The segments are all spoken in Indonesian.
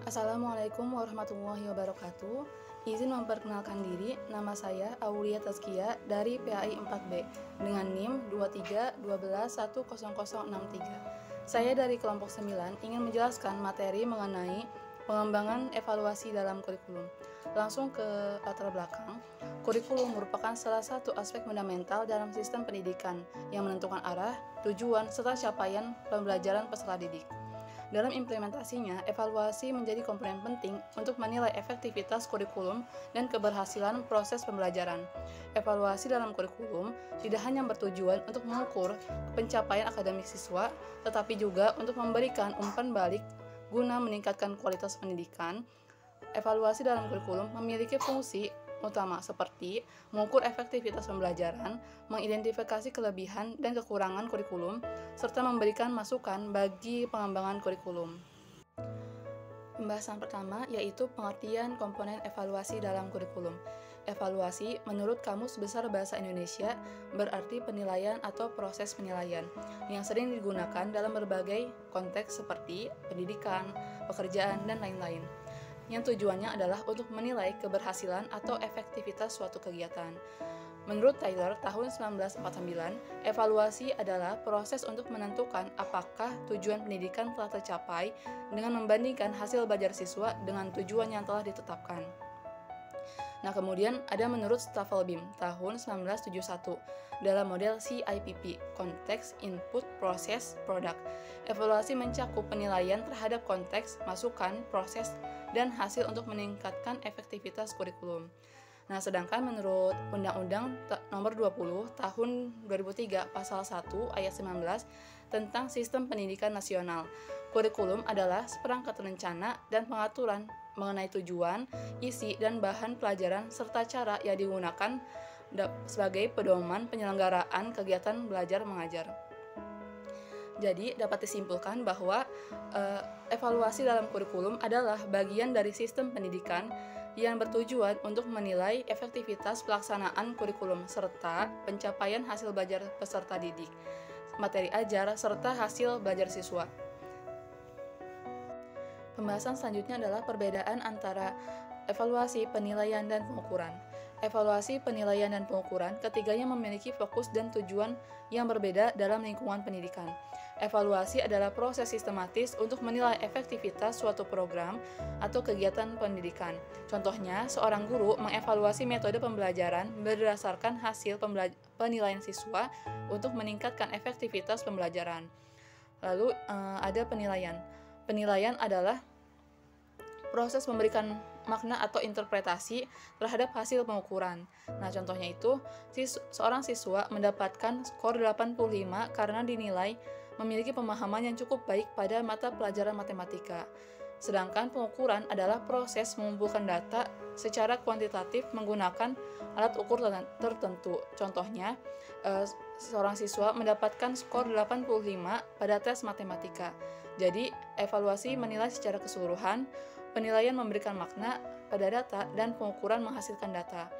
Assalamualaikum warahmatullahi wabarakatuh. Izin memperkenalkan diri, nama saya Aulia Tazkia dari PAI 4B dengan NIM 2312110063. Saya dari kelompok 9 ingin menjelaskan materi mengenai pengembangan evaluasi dalam kurikulum. Langsung ke latar belakang, kurikulum merupakan salah satu aspek fundamental dalam sistem pendidikan yang menentukan arah, tujuan, serta capaian pembelajaran peserta didik. Dalam implementasinya, evaluasi menjadi komponen penting untuk menilai efektivitas kurikulum dan keberhasilan proses pembelajaran. Evaluasi dalam kurikulum tidak hanya bertujuan untuk mengukur pencapaian akademik siswa, tetapi juga untuk memberikan umpan balik guna meningkatkan kualitas pendidikan. Evaluasi dalam kurikulum memiliki fungsi utama seperti mengukur efektivitas pembelajaran, mengidentifikasi kelebihan dan kekurangan kurikulum, serta memberikan masukan bagi pengembangan kurikulum. Pembahasan pertama yaitu pengertian komponen evaluasi dalam kurikulum. Evaluasi menurut Kamus Besar Bahasa Indonesia berarti penilaian atau proses penilaian yang sering digunakan dalam berbagai konteks seperti pendidikan, pekerjaan, dan lain-lain, yang tujuannya adalah untuk menilai keberhasilan atau efektivitas suatu kegiatan. Menurut Taylor tahun 1949, evaluasi adalah proses untuk menentukan apakah tujuan pendidikan telah tercapai dengan membandingkan hasil belajar siswa dengan tujuan yang telah ditetapkan. Nah, kemudian ada menurut Stafelbeam tahun 1971 dalam model CIPP, konteks, input, proses, produk. Evaluasi mencakup penilaian terhadap konteks, masukan, proses, dan hasil untuk meningkatkan efektivitas kurikulum. Nah, sedangkan menurut Undang-Undang Nomor 20 Tahun 2003 Pasal 1 Ayat 19 tentang Sistem Pendidikan Nasional, kurikulum adalah seperangkat rencana dan pengaturan mengenai tujuan, isi, dan bahan pelajaran serta cara yang digunakan sebagai pedoman penyelenggaraan kegiatan belajar mengajar. Jadi, dapat disimpulkan bahwa evaluasi dalam kurikulum adalah bagian dari sistem pendidikan yang bertujuan untuk menilai efektivitas pelaksanaan kurikulum serta pencapaian hasil belajar peserta didik, materi ajar, serta hasil belajar siswa. Pembahasan selanjutnya adalah perbedaan antara evaluasi, penilaian, dan pengukuran. Evaluasi, penilaian, dan pengukuran ketiganya memiliki fokus dan tujuan yang berbeda dalam lingkungan pendidikan. Evaluasi adalah proses sistematis untuk menilai efektivitas suatu program atau kegiatan pendidikan. Contohnya, seorang guru mengevaluasi metode pembelajaran berdasarkan hasil penilaian siswa untuk meningkatkan efektivitas pembelajaran. Lalu ada penilaian. Penilaian adalah proses memberikan makna atau interpretasi terhadap hasil pengukuran. Nah, contohnya itu, seorang siswa mendapatkan skor 85 karena dinilai memiliki pemahaman yang cukup baik pada mata pelajaran matematika. Sedangkan pengukuran adalah proses mengumpulkan data secara kuantitatif menggunakan alat ukur tertentu. Contohnya, seorang siswa mendapatkan skor 85 pada tes matematika. Jadi, evaluasi menilai secara keseluruhan, penilaian memberikan makna pada data, dan pengukuran menghasilkan data.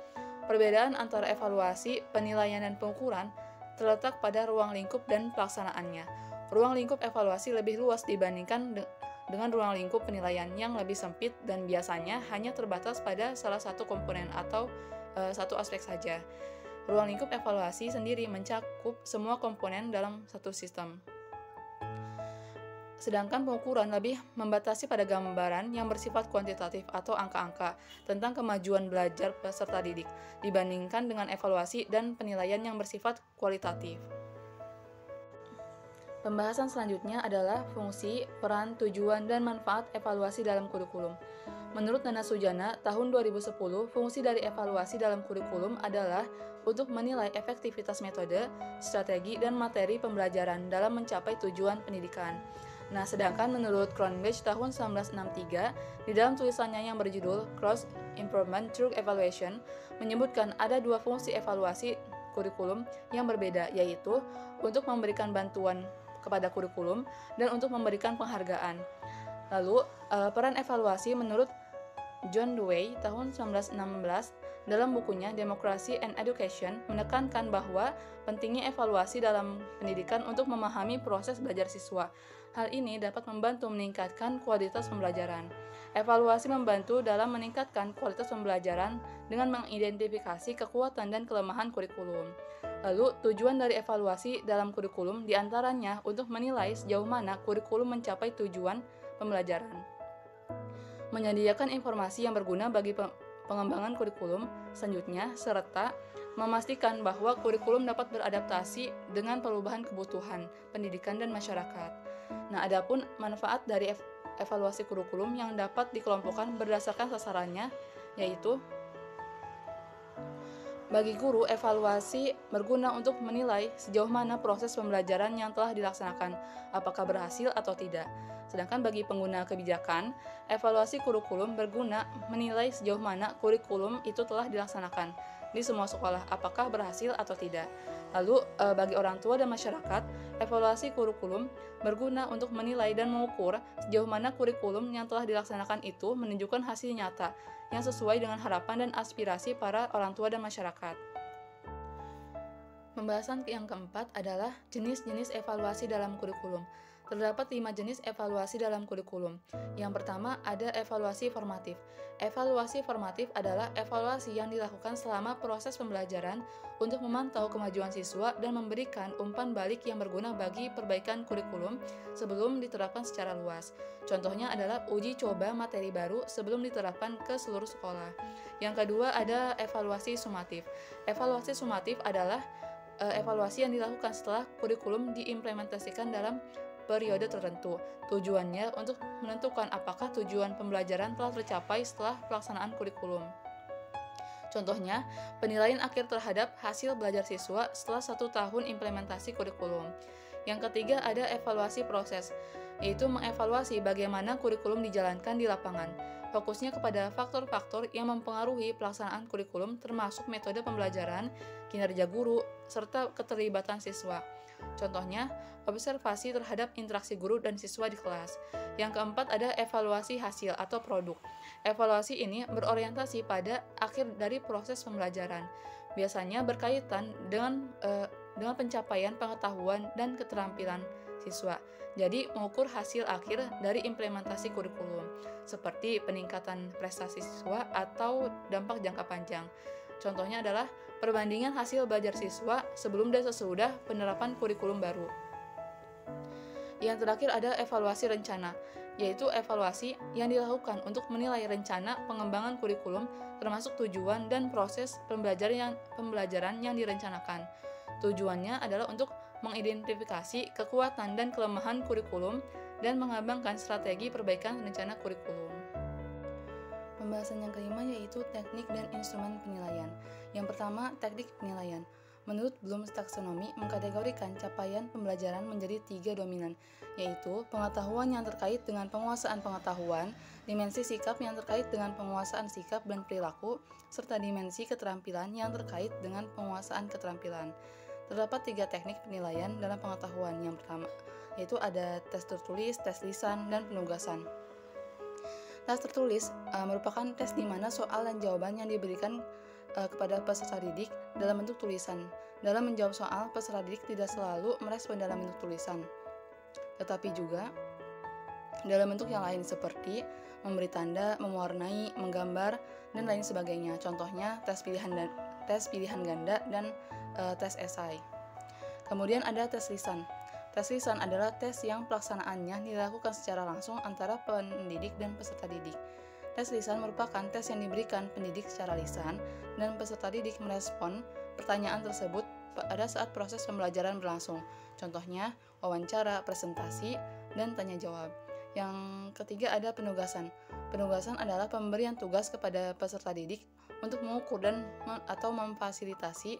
Perbedaan antara evaluasi, penilaian, dan pengukuran terletak pada ruang lingkup dan pelaksanaannya. Ruang lingkup evaluasi lebih luas dibandingkan dengan ruang lingkup penilaian yang lebih sempit dan biasanya hanya terbatas pada salah satu komponen atau satu aspek saja. Ruang lingkup evaluasi sendiri mencakup semua komponen dalam satu sistem. Sedangkan pengukuran lebih membatasi pada gambaran yang bersifat kuantitatif atau angka-angka tentang kemajuan belajar peserta didik dibandingkan dengan evaluasi dan penilaian yang bersifat kualitatif. Pembahasan selanjutnya adalah fungsi, peran, tujuan, dan manfaat evaluasi dalam kurikulum. Menurut Nana Sujana, tahun 2010, fungsi dari evaluasi dalam kurikulum adalah untuk menilai efektivitas metode, strategi, dan materi pembelajaran dalam mencapai tujuan pendidikan. Nah, sedangkan menurut Cronbach tahun 1963, di dalam tulisannya yang berjudul Cross Improvement Through Evaluation, menyebutkan ada dua fungsi evaluasi kurikulum yang berbeda, yaitu untuk memberikan bantuan kepada kurikulum dan untuk memberikan penghargaan. Lalu, peran evaluasi menurut John Dewey tahun 1916 dalam bukunya Democracy and Education menekankan bahwa pentingnya evaluasi dalam pendidikan untuk memahami proses belajar siswa. Hal ini dapat membantu meningkatkan kualitas pembelajaran. Evaluasi membantu dalam meningkatkan kualitas pembelajaran dengan mengidentifikasi kekuatan dan kelemahan kurikulum. Lalu, tujuan dari evaluasi dalam kurikulum diantaranya untuk menilai sejauh mana kurikulum mencapai tujuan pembelajaran, menyediakan informasi yang berguna bagi pengembangan kurikulum selanjutnya, serta memastikan bahwa kurikulum dapat beradaptasi dengan perubahan kebutuhan pendidikan dan masyarakat. Nah, adapun manfaat dari evaluasi kurikulum yang dapat dikelompokkan berdasarkan sasarannya, yaitu bagi guru, evaluasi berguna untuk menilai sejauh mana proses pembelajaran yang telah dilaksanakan, apakah berhasil atau tidak. Sedangkan bagi pengguna kebijakan, evaluasi kurikulum berguna menilai sejauh mana kurikulum itu telah dilaksanakan di semua sekolah, apakah berhasil atau tidak. Lalu, bagi orang tua dan masyarakat, evaluasi kurikulum berguna untuk menilai dan mengukur sejauh mana kurikulum yang telah dilaksanakan itu menunjukkan hasil nyata yang sesuai dengan harapan dan aspirasi para orang tua dan masyarakat. Pembahasan yang keempat adalah jenis-jenis evaluasi dalam kurikulum. Terdapat 5 jenis evaluasi dalam kurikulum. Yang pertama ada evaluasi formatif. Evaluasi formatif adalah evaluasi yang dilakukan selama proses pembelajaran untuk memantau kemajuan siswa dan memberikan umpan balik yang berguna bagi perbaikan kurikulum sebelum diterapkan secara luas. Contohnya adalah uji coba materi baru sebelum diterapkan ke seluruh sekolah. Yang kedua ada evaluasi sumatif. Evaluasi sumatif adalah evaluasi yang dilakukan setelah kurikulum diimplementasikan dalam periode tertentu. Tujuannya untuk menentukan apakah tujuan pembelajaran telah tercapai setelah pelaksanaan kurikulum. Contohnya, penilaian akhir terhadap hasil belajar siswa setelah 1 tahun implementasi kurikulum. Yang ketiga ada evaluasi proses, yaitu mengevaluasi bagaimana kurikulum dijalankan di lapangan. Fokusnya kepada faktor-faktor yang mempengaruhi pelaksanaan kurikulum termasuk metode pembelajaran, kinerja guru, serta keterlibatan siswa. Contohnya, observasi terhadap interaksi guru dan siswa di kelas. Yang keempat ada evaluasi hasil atau produk. Evaluasi ini berorientasi pada akhir dari proses pembelajaran. Biasanya berkaitan dengan pencapaian pengetahuan dan keterampilan siswa. Jadi, mengukur hasil akhir dari implementasi kurikulum, seperti peningkatan prestasi siswa atau dampak jangka panjang. Contohnya adalah perbandingan hasil belajar siswa sebelum dan sesudah penerapan kurikulum baru. Yang terakhir ada evaluasi rencana, yaitu evaluasi yang dilakukan untuk menilai rencana pengembangan kurikulum termasuk tujuan dan proses pembelajaran yang direncanakan. Tujuannya adalah untuk mengidentifikasi kekuatan dan kelemahan kurikulum dan mengembangkan strategi perbaikan rencana kurikulum. Pembahasan yang kelima yaitu teknik dan instrumen penilaian. Yang pertama, teknik penilaian. Menurut Bloom's Taxonomy, mengkategorikan capaian pembelajaran menjadi 3 dominan, yaitu pengetahuan yang terkait dengan penguasaan pengetahuan, dimensi sikap yang terkait dengan penguasaan sikap dan perilaku, serta dimensi keterampilan yang terkait dengan penguasaan keterampilan. Terdapat 3 teknik penilaian dalam pengetahuan. Yang pertama, yaitu ada tes tertulis, tes lisan, dan penugasan. Tes tertulis merupakan tes di mana soal dan jawaban yang diberikan kepada peserta didik dalam bentuk tulisan. Dalam menjawab soal, peserta didik tidak selalu merespon dalam bentuk tulisan, tetapi juga dalam bentuk yang lain seperti memberi tanda, mewarnai, menggambar, dan lain sebagainya. Contohnya tes pilihan ganda dan tes esai. Kemudian ada tes lisan. Tes lisan adalah tes yang pelaksanaannya dilakukan secara langsung antara pendidik dan peserta didik. Tes lisan merupakan tes yang diberikan pendidik secara lisan dan peserta didik merespon pertanyaan tersebut pada saat proses pembelajaran berlangsung. Contohnya wawancara, presentasi, dan tanya jawab. Yang ketiga ada penugasan. Penugasan adalah pemberian tugas kepada peserta didik untuk mengukur dan atau memfasilitasi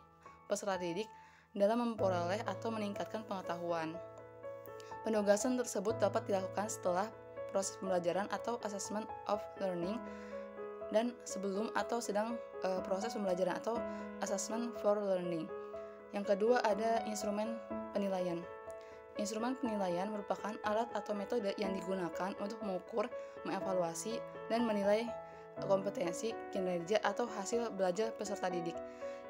peserta didik dalam memperoleh atau meningkatkan pengetahuan. Penugasan tersebut dapat dilakukan setelah proses pembelajaran atau assessment of learning dan sebelum atau sedang proses pembelajaran atau assessment for learning. Yang kedua ada instrumen penilaian. Instrumen penilaian merupakan alat atau metode yang digunakan untuk mengukur, mengevaluasi, dan menilai kompetensi, kinerja, atau hasil belajar peserta didik.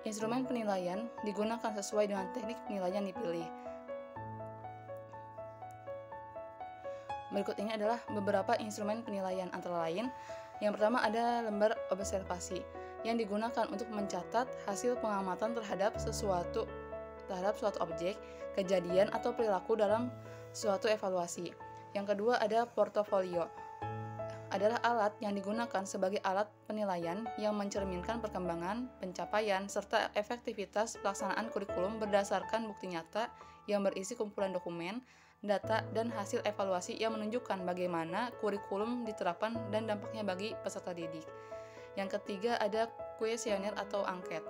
Instrumen penilaian digunakan sesuai dengan teknik penilaian dipilih. Berikut ini adalah beberapa instrumen penilaian, antara lain yang pertama ada lembar observasi yang digunakan untuk mencatat hasil pengamatan terhadap suatu objek, kejadian, atau perilaku dalam suatu evaluasi. Yang kedua ada portofolio, adalah alat yang digunakan sebagai alat penilaian yang mencerminkan perkembangan, pencapaian, serta efektivitas pelaksanaan kurikulum berdasarkan bukti nyata yang berisi kumpulan dokumen, data, dan hasil evaluasi yang menunjukkan bagaimana kurikulum diterapkan dan dampaknya bagi peserta didik. Yang ketiga ada kuesioner atau angket.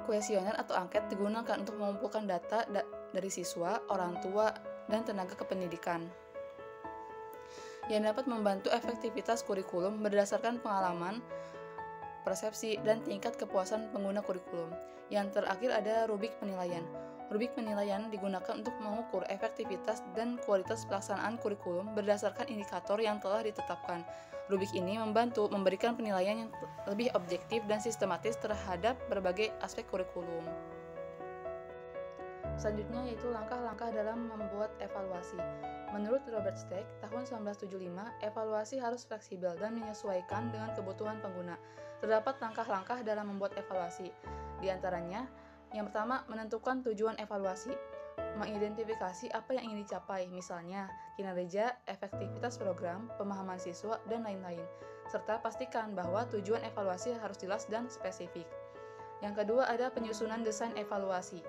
Kuesioner atau angket digunakan untuk mengumpulkan data dari siswa, orang tua, dan tenaga kependidikan yang dapat membantu efektivitas kurikulum berdasarkan pengalaman, persepsi, dan tingkat kepuasan pengguna kurikulum. Yang terakhir ada rubrik penilaian. Rubrik penilaian digunakan untuk mengukur efektivitas dan kualitas pelaksanaan kurikulum berdasarkan indikator yang telah ditetapkan. Rubrik ini membantu memberikan penilaian yang lebih objektif dan sistematis terhadap berbagai aspek kurikulum. Selanjutnya yaitu langkah-langkah dalam membuat evaluasi. Menurut Robert Stack, tahun 1975, evaluasi harus fleksibel dan menyesuaikan dengan kebutuhan pengguna. Terdapat langkah-langkah dalam membuat evaluasi. Di antaranya, yang pertama, menentukan tujuan evaluasi. Mengidentifikasi apa yang ingin dicapai, misalnya kinerja, efektivitas program, pemahaman siswa, dan lain-lain. Serta pastikan bahwa tujuan evaluasi harus jelas dan spesifik. Yang kedua ada penyusunan desain evaluasi,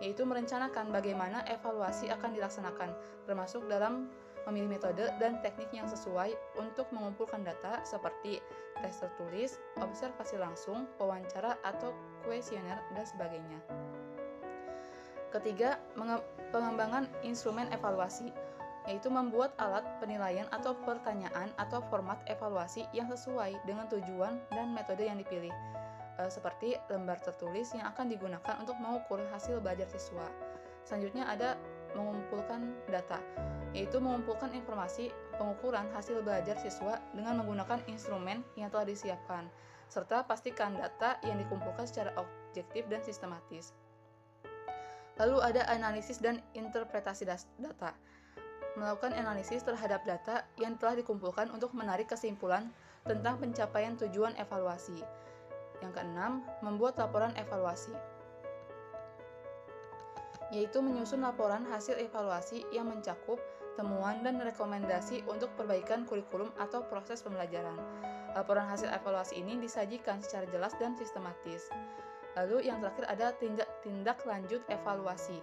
yaitu merencanakan bagaimana evaluasi akan dilaksanakan, termasuk dalam memilih metode dan teknik yang sesuai untuk mengumpulkan data seperti tes tertulis, observasi langsung, wawancara, atau kuesioner, dan sebagainya. Ketiga, pengembangan instrumen evaluasi, yaitu membuat alat penilaian atau pertanyaan atau format evaluasi yang sesuai dengan tujuan dan metode yang dipilih, seperti lembar tertulis yang akan digunakan untuk mengukur hasil belajar siswa. Selanjutnya ada mengumpulkan data, yaitu mengumpulkan informasi pengukuran hasil belajar siswa dengan menggunakan instrumen yang telah disiapkan, serta pastikan data yang dikumpulkan secara objektif dan sistematis. Lalu ada analisis dan interpretasi data. Melakukan analisis terhadap data yang telah dikumpulkan untuk menarik kesimpulan tentang pencapaian tujuan evaluasi. Yang keenam, membuat laporan evaluasi, yaitu menyusun laporan hasil evaluasi yang mencakup temuan dan rekomendasi untuk perbaikan kurikulum atau proses pembelajaran. Laporan hasil evaluasi ini disajikan secara jelas dan sistematis. Lalu yang terakhir ada tindak lanjut evaluasi,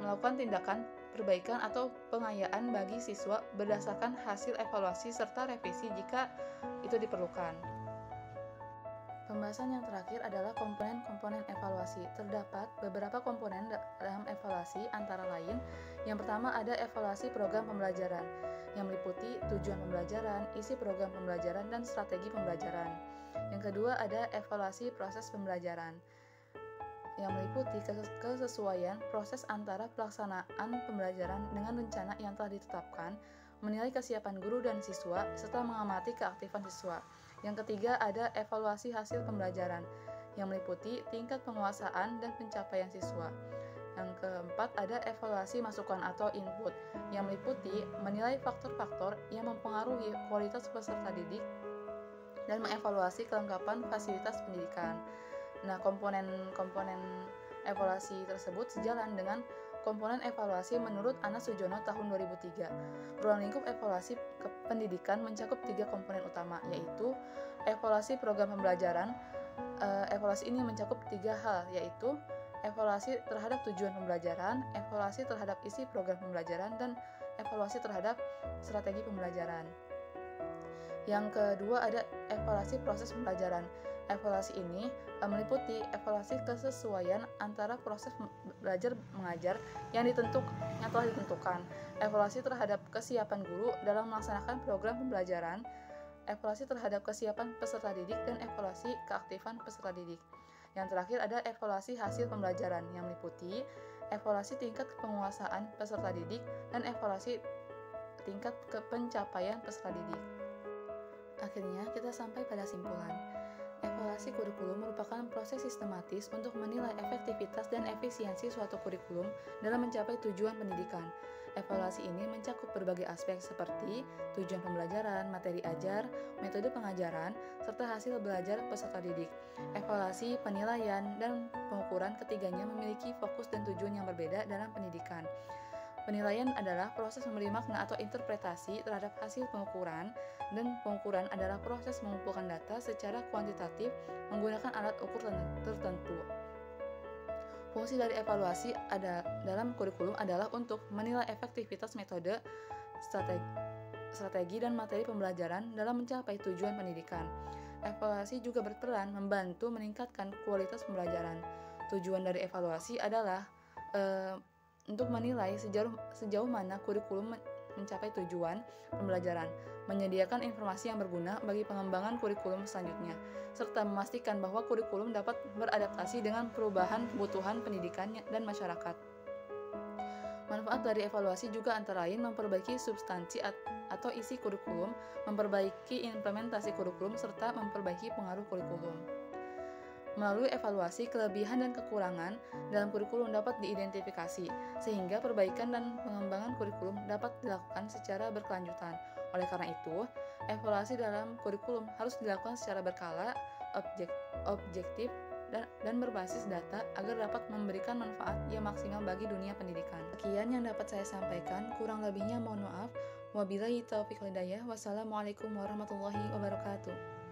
melakukan tindakan perbaikan atau pengayaan bagi siswa berdasarkan hasil evaluasi serta revisi jika itu diperlukan. Pembahasan yang terakhir adalah komponen-komponen evaluasi. Terdapat beberapa komponen dalam evaluasi, antara lain yang pertama ada evaluasi program pembelajaran yang meliputi tujuan pembelajaran, isi program pembelajaran, dan strategi pembelajaran. Yang kedua ada evaluasi proses pembelajaran yang meliputi kesesuaian proses antara pelaksanaan pembelajaran dengan rencana yang telah ditetapkan, menilai kesiapan guru dan siswa, serta mengamati keaktifan siswa. Yang ketiga ada evaluasi hasil pembelajaran yang meliputi tingkat penguasaan dan pencapaian siswa. Yang keempat ada evaluasi masukan atau input yang meliputi menilai faktor-faktor yang mempengaruhi kualitas peserta didik dan mengevaluasi kelengkapan fasilitas pendidikan. Nah, komponen-komponen evaluasi tersebut sejalan dengan komponen evaluasi menurut Anas Sujono tahun 2003. Ruang lingkup evaluasi pendidikan mencakup 3 komponen utama, yaitu evaluasi program pembelajaran. Evaluasi ini mencakup 3 hal, yaitu evaluasi terhadap tujuan pembelajaran, evaluasi terhadap isi program pembelajaran, dan evaluasi terhadap strategi pembelajaran. Yang kedua ada evaluasi proses pembelajaran. Evaluasi ini meliputi evaluasi kesesuaian antara proses belajar mengajar yang telah ditentukan, evaluasi terhadap kesiapan guru dalam melaksanakan program pembelajaran, evaluasi terhadap kesiapan peserta didik, dan evaluasi keaktifan peserta didik. Yang terakhir ada evaluasi hasil pembelajaran yang meliputi evaluasi tingkat penguasaan peserta didik dan evaluasi tingkat pencapaian peserta didik. Akhirnya, kita sampai pada simpulan. Evaluasi kurikulum merupakan proses sistematis untuk menilai efektivitas dan efisiensi suatu kurikulum dalam mencapai tujuan pendidikan. Evaluasi ini mencakup berbagai aspek seperti tujuan pembelajaran, materi ajar, metode pengajaran, serta hasil belajar peserta didik. Evaluasi, penilaian, dan pengukuran ketiganya memiliki fokus dan tujuan yang berbeda dalam pendidikan. Penilaian adalah proses memberi makna atau interpretasi terhadap hasil pengukuran, dan pengukuran adalah proses mengumpulkan data secara kuantitatif menggunakan alat ukur tertentu. Fungsi dari evaluasi dalam kurikulum adalah untuk menilai efektivitas metode, strategi, dan materi pembelajaran dalam mencapai tujuan pendidikan. Evaluasi juga berperan membantu meningkatkan kualitas pembelajaran. Tujuan dari evaluasi adalah untuk menilai sejauh mana kurikulum mencapai tujuan pembelajaran, menyediakan informasi yang berguna bagi pengembangan kurikulum selanjutnya, serta memastikan bahwa kurikulum dapat beradaptasi dengan perubahan kebutuhan pendidikan dan masyarakat. Manfaat dari evaluasi juga antara lain memperbaiki substansi atau isi kurikulum, memperbaiki implementasi kurikulum, serta memperbaiki pengaruh kurikulum. Melalui evaluasi, kelebihan dan kekurangan dalam kurikulum dapat diidentifikasi, sehingga perbaikan dan pengembangan kurikulum dapat dilakukan secara berkelanjutan. Oleh karena itu, evaluasi dalam kurikulum harus dilakukan secara berkala, objektif, dan berbasis data agar dapat memberikan manfaat yang maksimal bagi dunia pendidikan. Sekian yang dapat saya sampaikan, kurang lebihnya mohon maaf. Wabillahi taufiq wal hidayah. Wassalamualaikum warahmatullahi wabarakatuh.